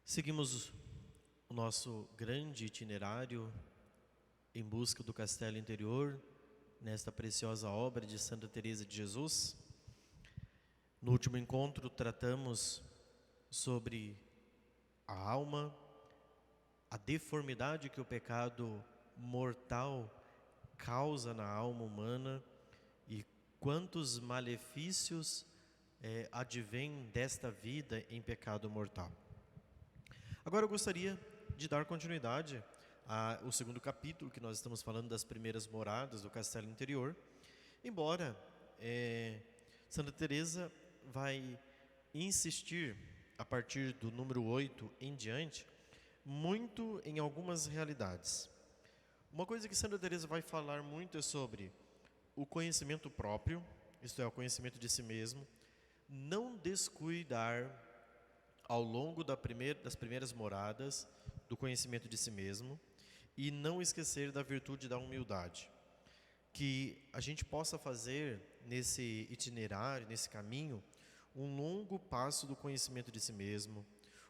Seguimos o nosso grande itinerário em busca do castelo interior, nesta preciosa obra de Santa Teresa de Jesus. No último encontro tratamos sobre a alma, a deformidade que o pecado mortal causa na alma humana e quantos malefícios advêm desta vida em pecado mortal. Agora eu gostaria de dar continuidade ao segundo capítulo, que nós estamos falando das primeiras moradas do castelo interior. Embora Santa Teresa vai insistir, a partir do número 8 em diante, muito em algumas realidades. Uma coisa que Santa Teresa vai falar muito é sobre o conhecimento próprio, isto é, o conhecimento de si mesmo, não descuidar ao longo das primeiras moradas do conhecimento de si mesmo e não esquecer da virtude da humildade. Que a gente possa fazer nesse itinerário, nesse caminho, um longo passo do conhecimento de si mesmo,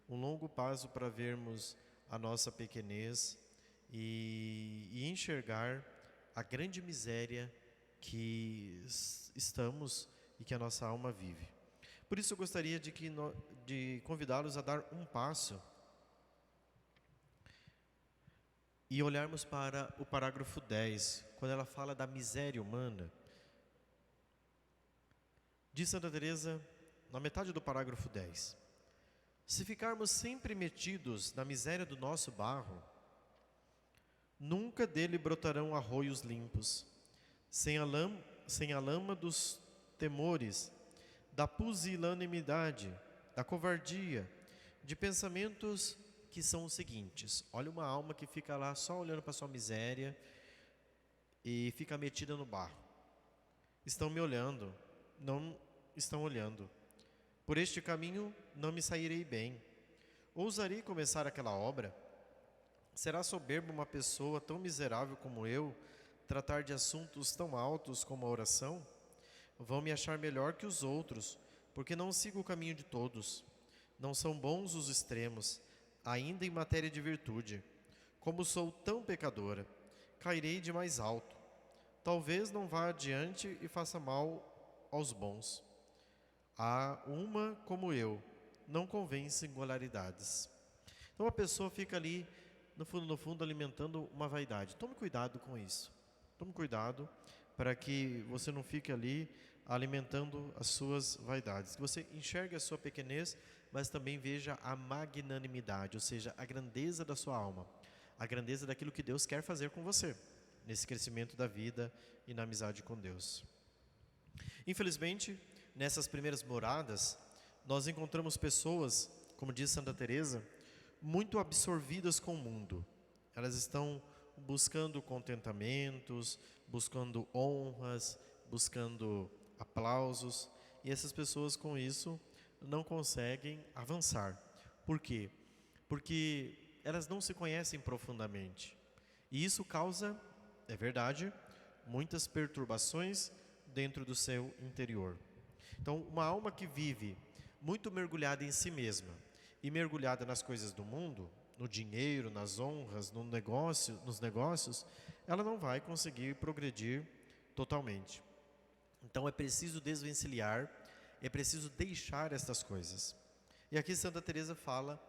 um longo passo para vermos a nossa pequenez e enxergar a grande miséria que estamos e que a nossa alma vive. Por isso eu gostaria de convidá-los a dar um passo e olharmos para o parágrafo 10, quando ela fala da miséria humana. Diz Santa Teresa, na metade do parágrafo 10: se ficarmos sempre metidos na miséria do nosso barro, nunca dele brotarão arroios limpos, sem a lama dos temores, da pusilanimidade, da covardia, de pensamentos que são os seguintes. Olha uma alma que fica lá só olhando para a sua miséria e fica metida no barro. Estão me olhando, não estão olhando. Por este caminho não me sairei bem. Ousarei começar aquela obra? Será soberbo uma pessoa tão miserável como eu tratar de assuntos tão altos como a oração? Vão me achar melhor que os outros, porque não sigo o caminho de todos. Não são bons os extremos, ainda em matéria de virtude. Como sou tão pecadora, cairei de mais alto. Talvez não vá adiante e faça mal aos bons. Há uma como eu, não convém singularidades. Então a pessoa fica ali, no fundo, alimentando uma vaidade. Tome cuidado com isso. Tome cuidado para que você não fique ali alimentando as suas vaidades. Que você enxergue a sua pequenez, mas também veja a magnanimidade, ou seja, a grandeza da sua alma, a grandeza daquilo que Deus quer fazer com você, nesse crescimento da vida e na amizade com Deus. Infelizmente, nessas primeiras moradas, nós encontramos pessoas, como diz Santa Teresa, muito absorvidas com o mundo. Elas estão buscando contentamentos, buscando honras, buscando aplausos, e essas pessoas com isso não conseguem avançar. Por quê? Porque elas não se conhecem profundamente. E isso causa, é verdade, muitas perturbações dentro do seu interior. Então, uma alma que vive muito mergulhada em si mesma e mergulhada nas coisas do mundo, no dinheiro, nas honras, nos negócios, ela não vai conseguir progredir totalmente. Então é preciso desvencilhar, é preciso deixar estas coisas. E aqui Santa Teresa fala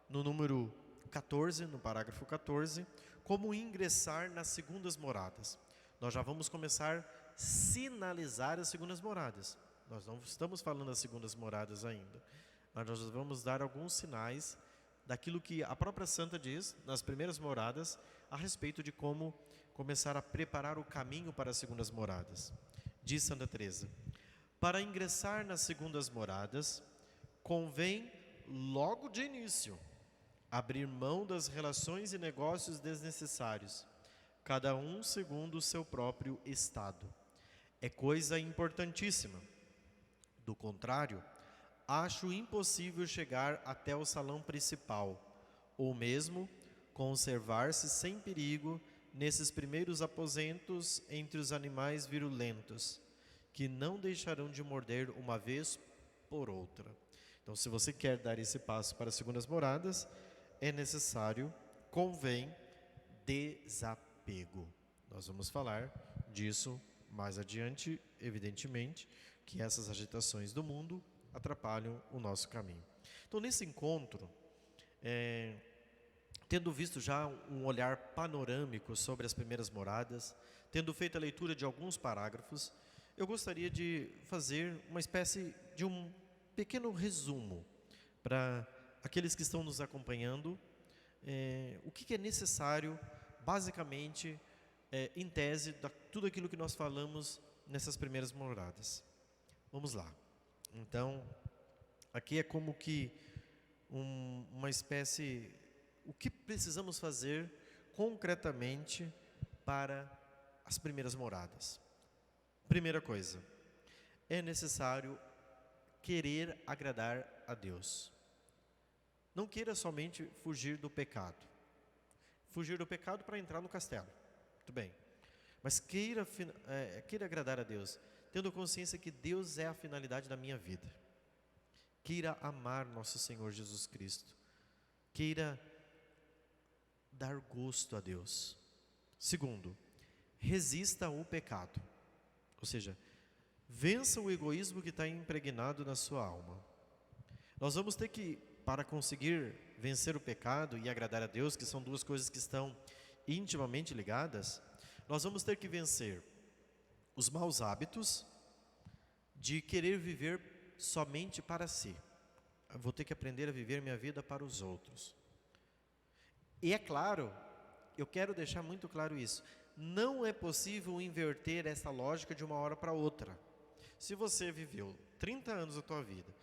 no número 14, no parágrafo 14, como ingressar nas segundas moradas. Nós já vamos começar a sinalizar as segundas moradas. Nós não estamos falando das segundas moradas ainda, mas nós vamos dar alguns sinais daquilo que a própria Santa diz nas primeiras moradas a respeito de como começar a preparar o caminho para as segundas moradas. Diz Santa Teresa: para ingressar nas segundas moradas, convém logo de início abrir mão das relações e negócios desnecessários, cada um segundo o seu próprio estado. É coisa importantíssima. Do contrário, acho impossível chegar até o salão principal, ou mesmo conservar-se sem perigo nesses primeiros aposentos entre os animais virulentos, que não deixarão de morder uma vez por outra. Então Então, se você quer dar esse passo para as segundas moradas, é necessário, convém, desapego. Nós vamos falar disso mais adiante, evidentemente, que essas agitações do mundo atrapalham o nosso caminho. Então, nesse encontro, tendo visto já um olhar panorâmico sobre as primeiras moradas, tendo feito a leitura de alguns parágrafos, eu gostaria de fazer uma espécie de um pequeno resumo para aqueles que estão nos acompanhando, o que é necessário, basicamente, em tese, tudo aquilo que nós falamos nessas primeiras moradas. Vamos lá. Então, aqui é como que uma espécie, o que precisamos fazer concretamente para as primeiras moradas. Primeira coisa, é necessário querer agradar a Deus. Não queira somente fugir do pecado. Fugir do pecado para entrar no castelo. Muito bem. Mas queira agradar a Deus, tendo consciência que Deus é a finalidade da minha vida. Queira amar nosso Senhor Jesus Cristo. Queira dar gosto a Deus. Segundo, resista ao pecado. Ou seja, vença o egoísmo que está impregnado na sua alma. Nós vamos ter que, para conseguir vencer o pecado e agradar a Deus, que são duas coisas que estão intimamente ligadas, nós vamos ter que vencer os maus hábitos de querer viver somente para si. Eu vou ter que aprender a viver minha vida para os outros. E é claro, eu quero deixar muito claro isso, não é possível inverter essa lógica de uma hora para outra. Se você viveu 30 anos da tua vida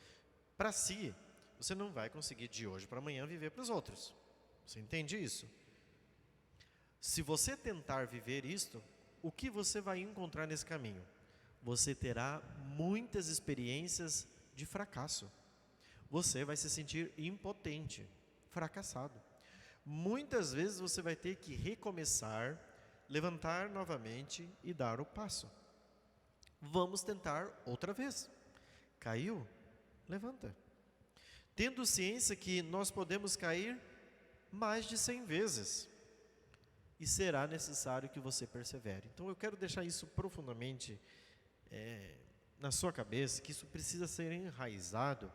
para si, você não vai conseguir de hoje para amanhã viver para os outros. Você entende isso? Se você tentar viver isto, o que você vai encontrar nesse caminho? Você terá muitas experiências de fracasso. Você vai se sentir impotente, fracassado. Muitas vezes você vai ter que recomeçar, levantar novamente e dar o passo. Vamos tentar outra vez. Caiu? Levanta. Tendo ciência que nós podemos cair mais de 100 vezes. E será necessário que você persevere. Então eu quero deixar isso profundamente na sua cabeça, que isso precisa ser enraizado,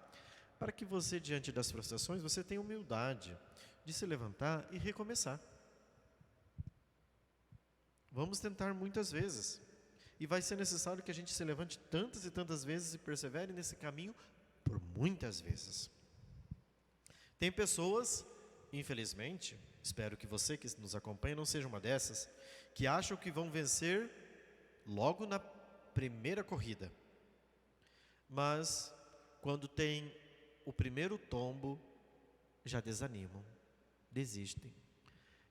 para que você, diante das frustrações, você tenha humildade de se levantar e recomeçar. Vamos tentar muitas vezes. E vai ser necessário que a gente se levante tantas e tantas vezes e persevere nesse caminho por muitas vezes. Tem pessoas, infelizmente, espero que você que nos acompanha não seja uma dessas, que acham que vão vencer logo na primeira corrida. Mas, quando tem o primeiro tombo, já desanimam, desistem.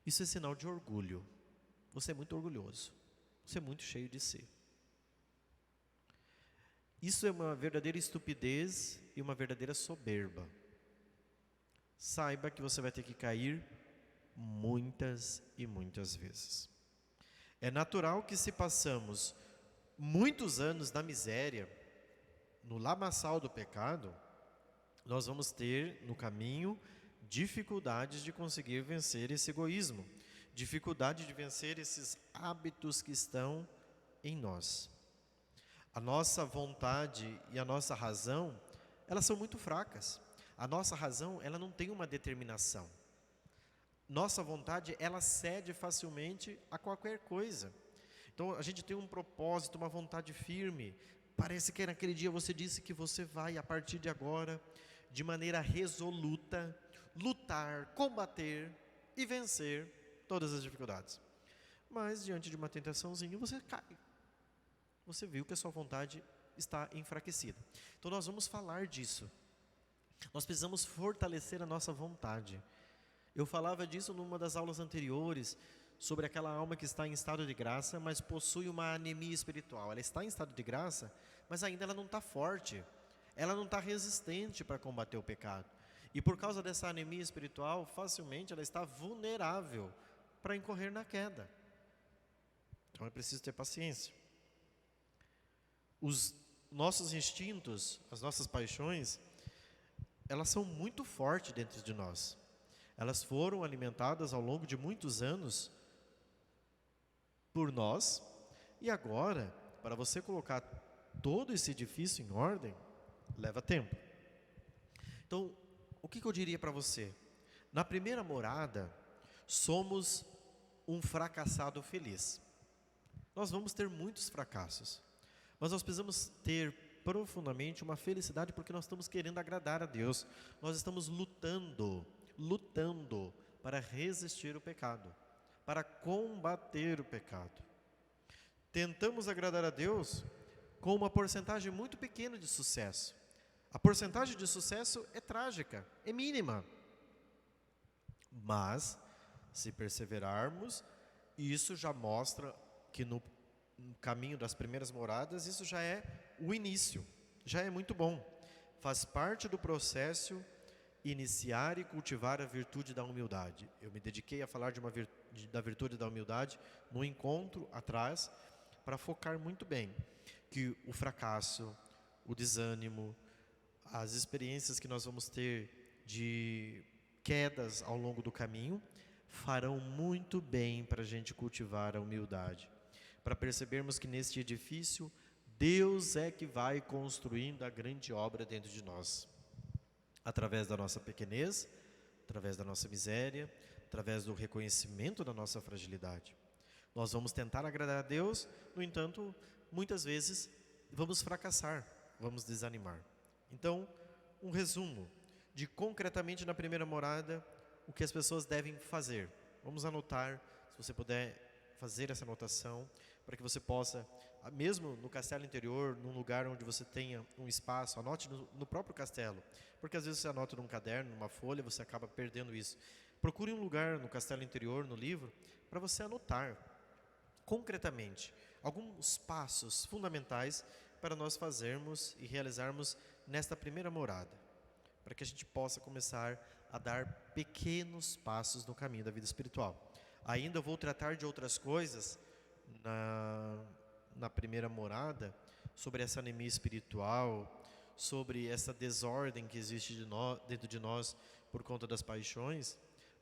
Isso é sinal de orgulho. Você é muito orgulhoso. Você é muito cheio de si. Isso é uma verdadeira estupidez e uma verdadeira soberba. Saiba que você vai ter que cair muitas e muitas vezes. É natural que, se passamos muitos anos na miséria, no lamaçal do pecado, nós vamos ter no caminho dificuldades de conseguir vencer esse egoísmo, dificuldade de vencer esses hábitos que estão em nós. A nossa vontade e a nossa razão, elas são muito fracas. A nossa razão, ela não tem uma determinação. Nossa vontade, ela cede facilmente a qualquer coisa. Então, a gente tem um propósito, uma vontade firme. Parece que naquele dia você disse que você vai, a partir de agora, de maneira resoluta, lutar, combater e vencer todas as dificuldades. Mas, diante de uma tentaçãozinha, você cai. Você viu que a sua vontade está enfraquecida. Então, nós vamos falar disso. Nós precisamos fortalecer a nossa vontade. Eu falava disso numa das aulas anteriores, sobre aquela alma que está em estado de graça, mas possui uma anemia espiritual. Ela está em estado de graça, mas ainda ela não está forte. Ela não está resistente para combater o pecado. E por causa dessa anemia espiritual, facilmente ela está vulnerável para incorrer na queda. Então é preciso ter paciência. Os nossos instintos, as nossas paixões, elas são muito fortes dentro de nós. Elas foram alimentadas ao longo de muitos anos por nós, e agora, para você colocar todo esse edifício em ordem, leva tempo. Então, o que eu diria para você? Na primeira morada, somos um fracassado feliz. Nós vamos ter muitos fracassos, mas nós precisamos ter profundamente uma felicidade, porque nós estamos querendo agradar a Deus. Nós estamos lutando para resistir o pecado, para combater o pecado. Tentamos agradar a Deus com uma porcentagem muito pequena de sucesso. A porcentagem de sucesso é trágica, é mínima. Mas, se perseverarmos, isso já mostra que no caminho das primeiras moradas, isso já é o início, já é muito bom. Faz parte do processo iniciar e cultivar a virtude da humildade. Eu me dediquei a falar da virtude da humildade no encontro atrás, para focar muito bem que o fracasso, o desânimo, as experiências que nós vamos ter de quedas ao longo do caminho, farão muito bem para a gente cultivar a humildade, para percebermos que neste edifício, Deus é que vai construindo a grande obra dentro de nós, através da nossa pequenez, através da nossa miséria, através do reconhecimento da nossa fragilidade. Nós vamos tentar agradar a Deus, no entanto, muitas vezes vamos fracassar, vamos desanimar. Então, um resumo de concretamente na primeira morada, o que as pessoas devem fazer. Vamos anotar, se você puder fazer essa anotação, para que você possa, mesmo no castelo interior, num lugar onde você tenha um espaço, anote no próprio castelo, porque às vezes você anota num caderno, numa folha, você acaba perdendo isso. Procure um lugar no castelo interior, no livro, para você anotar concretamente alguns passos fundamentais para nós fazermos e realizarmos nesta primeira morada, para que a gente possa começar a dar pequenos passos no caminho da vida espiritual. Ainda eu vou tratar de outras coisas na primeira morada, sobre essa anemia espiritual, sobre essa desordem que existe dentro de nós por conta das paixões,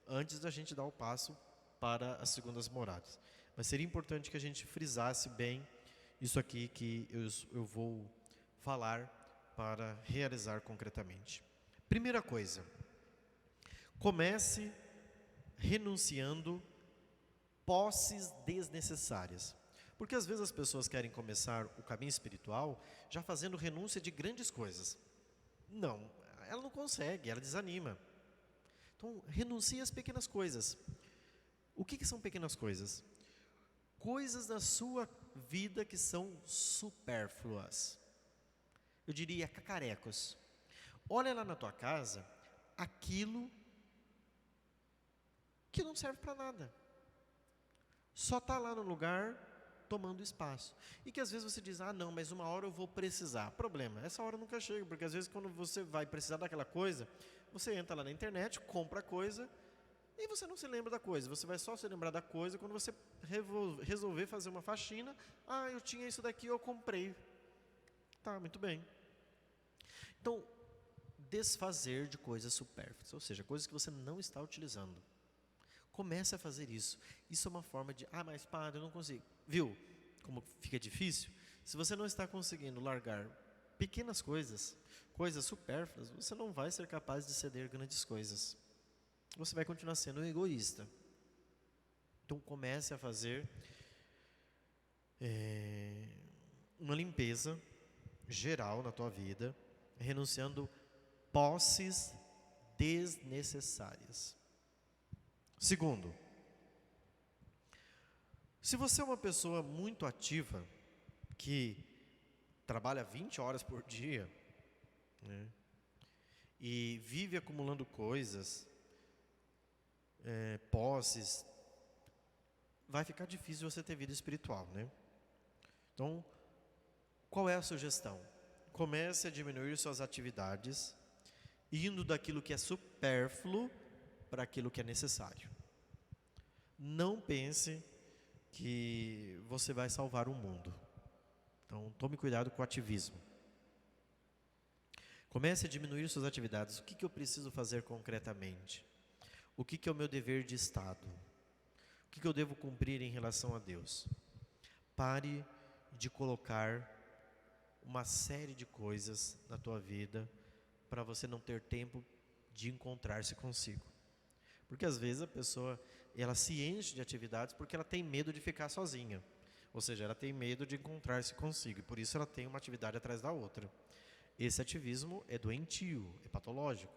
antes da gente dar o passo para as segundas moradas. Mas seria importante que a gente frisasse bem isso aqui que eu vou falar para realizar concretamente. Primeira coisa, comece renunciando posses desnecessárias. Porque às vezes as pessoas querem começar o caminho espiritual já fazendo renúncia de grandes coisas. Não, ela não consegue, ela desanima. Então, renuncie às pequenas coisas. O que são pequenas coisas? Coisas na sua vida que são supérfluas. Eu diria cacarecos. Olha lá na tua casa aquilo que não serve para nada. Só está lá no lugar tomando espaço. E que às vezes você diz, não, mas uma hora eu vou precisar. Problema, essa hora nunca chega, porque às vezes quando você vai precisar daquela coisa, você entra lá na internet, compra a coisa, e você não se lembra da coisa. Você vai só se lembrar da coisa quando você resolver fazer uma faxina. Eu tinha isso daqui, eu comprei. Tá, muito bem. Então, desfazer de coisas supérfluas, ou seja, coisas que você não está utilizando. Comece a fazer isso. Isso é uma forma de, mas padre, eu não consigo. Viu como fica difícil? Se você não está conseguindo largar pequenas coisas, coisas supérfluas, você não vai ser capaz de ceder grandes coisas. Você vai continuar sendo um egoísta. Então comece a fazer uma limpeza geral na tua vida, renunciando posses desnecessárias. Segundo, se você é uma pessoa muito ativa, que trabalha 20 horas por dia, né, e vive acumulando coisas, posses, vai ficar difícil você ter vida espiritual, né? Então, qual é a sugestão? Comece a diminuir suas atividades, indo daquilo que é supérfluo para aquilo que é necessário. Não pense que você vai salvar o mundo. Então, tome cuidado com o ativismo. Comece a diminuir suas atividades. O que eu preciso fazer concretamente? O que é o meu dever de Estado? O que eu devo cumprir em relação a Deus? Pare de colocar uma série de coisas na tua vida para você não ter tempo de encontrar-se consigo. Porque às vezes a pessoa, ela se enche de atividades porque ela tem medo de ficar sozinha. Ou seja, ela tem medo de encontrar-se consigo e por isso ela tem uma atividade atrás da outra. Esse ativismo é doentio, é patológico.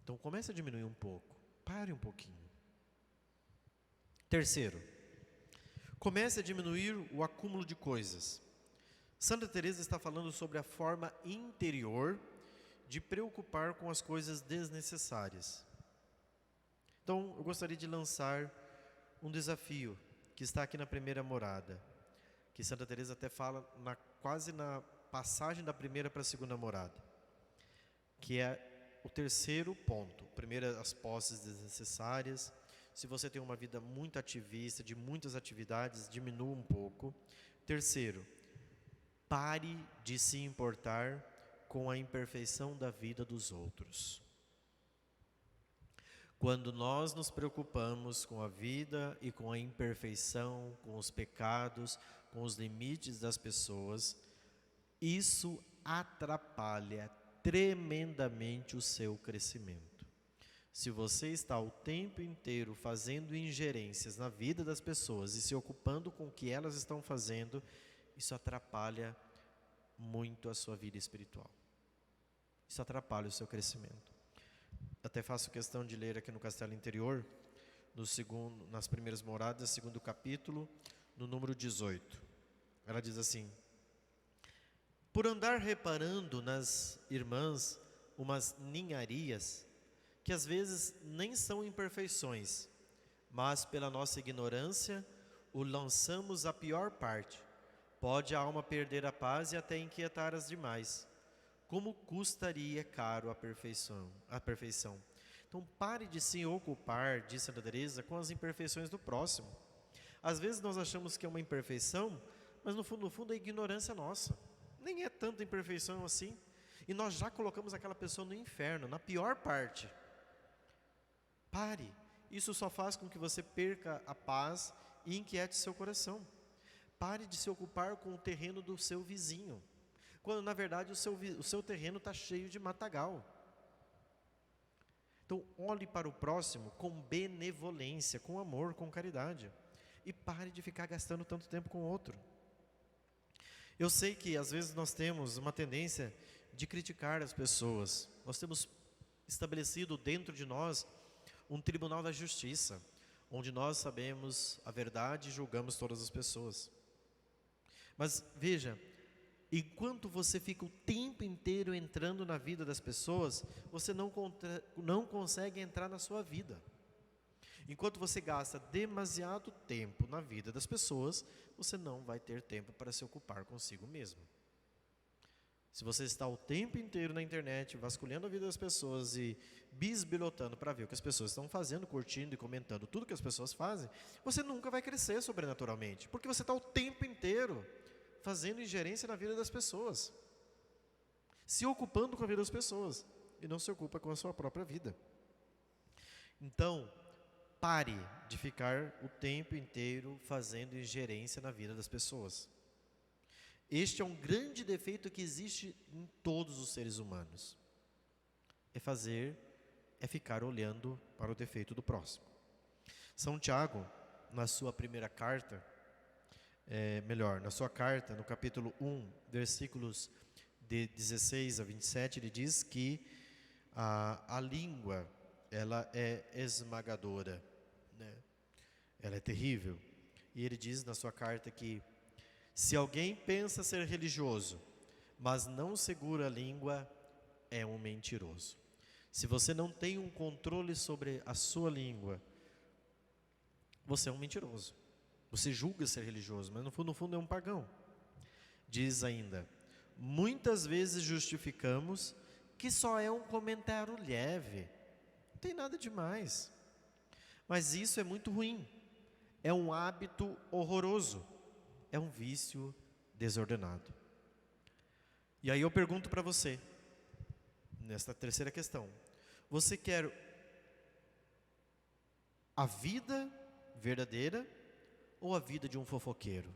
Então comece a diminuir um pouco, pare um pouquinho. Terceiro, comece a diminuir o acúmulo de coisas. Santa Teresa está falando sobre a forma interior de preocupar com as coisas desnecessárias. Então, eu gostaria de lançar um desafio que está aqui na primeira morada, que Santa Teresa até fala quase na passagem da primeira para a segunda morada, que é o terceiro ponto. Primeiro, as posses desnecessárias. Se você tem uma vida muito ativista, de muitas atividades, diminua um pouco. Terceiro, pare de se importar com a imperfeição da vida dos outros. Quando nós nos preocupamos com a vida e com a imperfeição, com os pecados, com os limites das pessoas, isso atrapalha tremendamente o seu crescimento. Se você está o tempo inteiro fazendo ingerências na vida das pessoas e se ocupando com o que elas estão fazendo, isso atrapalha muito a sua vida espiritual. Isso atrapalha o seu crescimento. Até faço questão de ler aqui no Castelo Interior, nas primeiras moradas, segundo capítulo, no número 18. Ela diz assim: por andar reparando nas irmãs umas ninharias, que às vezes nem são imperfeições, mas pela nossa ignorância o lançamos à pior parte. Pode a alma perder a paz e até inquietar as demais. Como custaria caro a perfeição? Então pare de se ocupar, diz Santa Teresa, com as imperfeições do próximo. Às vezes nós achamos que é uma imperfeição, mas no fundo é ignorância nossa. Nem é tanta imperfeição assim. E nós já colocamos aquela pessoa no inferno, na pior parte. Pare. Isso só faz com que você perca a paz e inquiete seu coração. Pare de se ocupar com o terreno do seu vizinho, quando na verdade o seu terreno está cheio de matagal. Então olhe para o próximo com benevolência, com amor, com caridade. E pare de ficar gastando tanto tempo com o outro. Eu sei que às vezes nós temos uma tendência de criticar as pessoas. Nós temos estabelecido dentro de nós um tribunal da justiça, onde nós sabemos a verdade e julgamos todas as pessoas. Mas veja, enquanto você fica o tempo inteiro entrando na vida das pessoas, você não consegue entrar na sua vida. Enquanto você gasta demasiado tempo na vida das pessoas, você não vai ter tempo para se ocupar consigo mesmo. Se você está o tempo inteiro na internet, vasculhando a vida das pessoas e bisbilhotando para ver o que as pessoas estão fazendo, curtindo e comentando tudo que as pessoas fazem, você nunca vai crescer sobrenaturalmente, porque você está o tempo inteiro fazendo ingerência na vida das pessoas, se ocupando com a vida das pessoas, e não se ocupa com a sua própria vida. Então, pare de ficar o tempo inteiro fazendo ingerência na vida das pessoas. Este é um grande defeito que existe em todos os seres humanos. É ficar olhando para o defeito do próximo. São Tiago, na sua primeira carta, na sua carta, no capítulo 1, versículos de 16 a 27, ele diz que a língua, ela é esmagadora, né? Ela é terrível. E ele diz na sua carta que se alguém pensa ser religioso, mas não segura a língua, é um mentiroso. Se você não tem um controle sobre a sua língua, você é um mentiroso. Você julga ser religioso, mas no fundo é um pagão. Diz ainda: muitas vezes justificamos que só é um comentário leve, não tem nada demais. Mas isso é muito ruim, é um hábito horroroso, é um vício desordenado. E aí eu pergunto para você, nesta terceira questão. Você quer a vida verdadeira ou a vida de um fofoqueiro?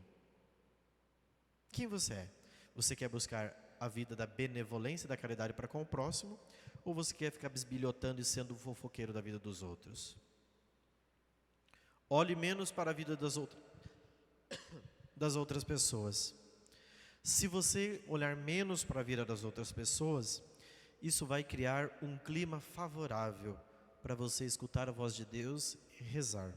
Quem você é? Você quer buscar a vida da benevolência e da caridade para com o próximo, ou você quer ficar bisbilhotando e sendo um fofoqueiro da vida dos outros? Olhe menos para a vida das outras pessoas. Se você olhar menos para a vida das outras pessoas, isso vai criar um clima favorável para você escutar a voz de Deus e rezar.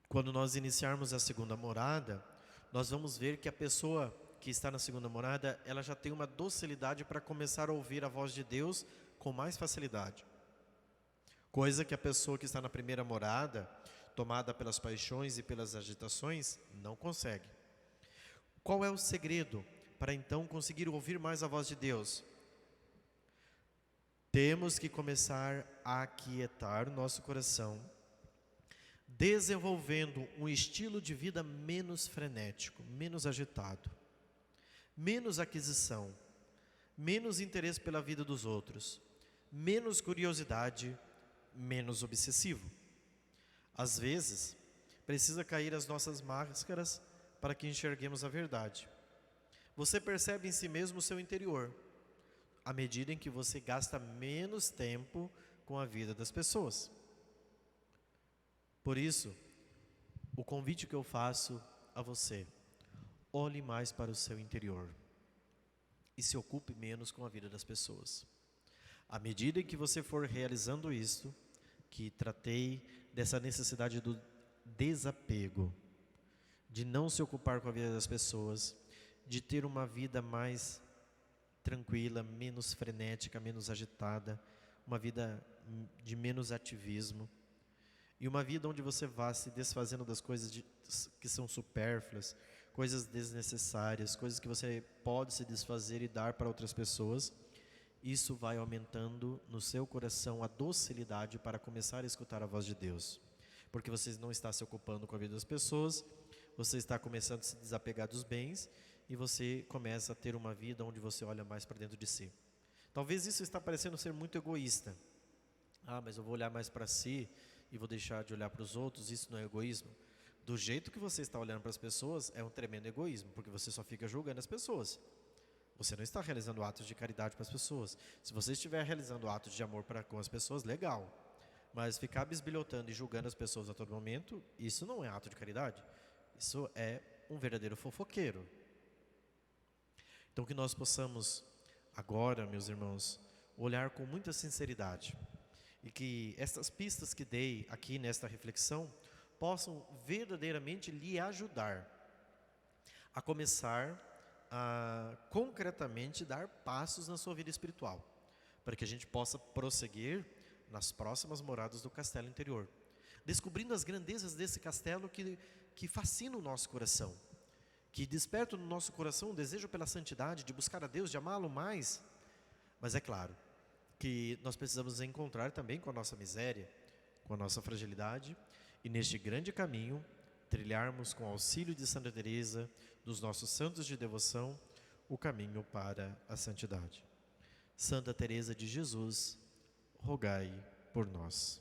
Quando nós iniciarmos a segunda morada, nós vamos ver que a pessoa que está na segunda morada, ela já tem uma docilidade para começar a ouvir a voz de Deus com mais facilidade. Coisa que a pessoa que está na primeira morada, tomada pelas paixões e pelas agitações, não consegue. Qual é o segredo para então conseguir ouvir mais a voz de Deus? Temos que começar a aquietar o nosso coração, desenvolvendo um estilo de vida menos frenético, menos agitado, menos aquisição, menos interesse pela vida dos outros, menos curiosidade, menos obsessivo. Às vezes, precisa cair as nossas máscaras para que enxerguemos a verdade. Você percebe em si mesmo o seu interior, à medida em que você gasta menos tempo com a vida das pessoas. Por isso, o convite que eu faço a você: olhe mais para o seu interior e se ocupe menos com a vida das pessoas. À medida em que você for realizando isto, que tratei dessa necessidade do desapego, de não se ocupar com a vida das pessoas, de ter uma vida mais tranquila, menos frenética, menos agitada, uma vida de menos ativismo, e uma vida onde você vá se desfazendo das coisas que são supérfluas, coisas desnecessárias, coisas que você pode se desfazer e dar para outras pessoas. Isso vai aumentando no seu coração a docilidade para começar a escutar a voz de Deus. Porque você não está se ocupando com a vida das pessoas, você está começando a se desapegar dos bens e você começa a ter uma vida onde você olha mais para dentro de si. Talvez isso está parecendo ser muito egoísta. Mas eu vou olhar mais para si e vou deixar de olhar para os outros, isso não é egoísmo? Do jeito que você está olhando para as pessoas, é um tremendo egoísmo, porque você só fica julgando as pessoas. Você não está realizando atos de caridade para as pessoas. Se você estiver realizando atos de amor para com as pessoas, legal. Mas ficar bisbilhotando e julgando as pessoas a todo momento, isso não é ato de caridade. Isso é um verdadeiro fofoqueiro. Então que nós possamos agora, meus irmãos, olhar com muita sinceridade. E que essas pistas que dei aqui nesta reflexão possam verdadeiramente lhe ajudar a começar a concretamente dar passos na sua vida espiritual, para que a gente possa prosseguir nas próximas moradas do castelo interior, descobrindo as grandezas desse castelo que fascina o nosso coração, que desperta no nosso coração o desejo pela santidade, de buscar a Deus, de amá-lo mais. Mas é claro que nós precisamos encontrar também com a nossa miséria, com a nossa fragilidade, e neste grande caminho trilharmos com o auxílio de Santa Teresa, dos nossos santos de devoção, o caminho para a santidade. Santa Teresa de Jesus, rogai por nós.